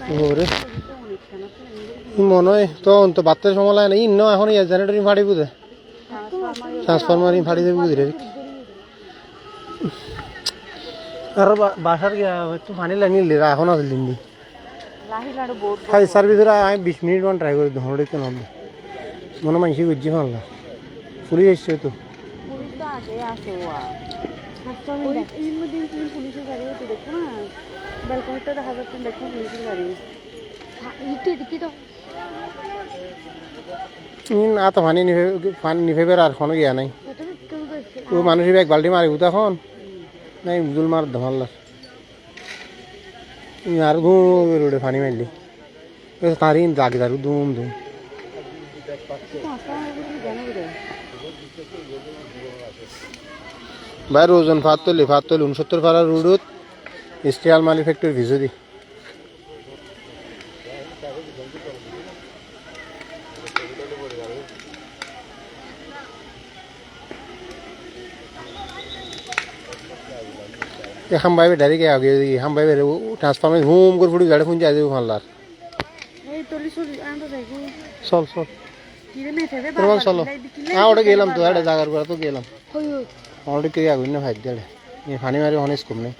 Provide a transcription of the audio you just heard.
ওরে মনে হয় তখন তো বাচ্চার সময় লাগে না ইন্ন এখন জেনারেটর ফাড়ি বুঝে ট্রান্সফরমার ফাড়ি দেবে বুঝে আর বাসার একটু পানি লাগিয়ে এখন আছে লিন্দি ফাইভ সার্ভিসের আমি 20 মিনিট মান ট্রাই করি ধরে তো নাম মনে মানসি বুঝছি ভালো পুলিশ এসছে তো না তো পানি নিভে বের আর কোনো গিয়া নাই ও মানুষ এক বাল্টি মারিব তখন নাই জুল মার ধমাল্লার আর ঘুম রোডে পানি মারলি তারই দাগ দারু ধুম ধুম ভাই ওজন ফাত তুলি 69 পাড়া রোডত স্টিল মালি ফ্যাক্টরি ভিজে দি हम भाई डर के आ गए हम भाई ट्रांसफार्मर घूम कर फुटी गाड़ी खुंजा दे मारलार চল চল চলো হ্যাঁ ওটা গেলাম তো একটা জায়গার করে তো গেলাম ওটা কে আগুন না ভাই দেড়ে পানি মারি অনেক কম নেই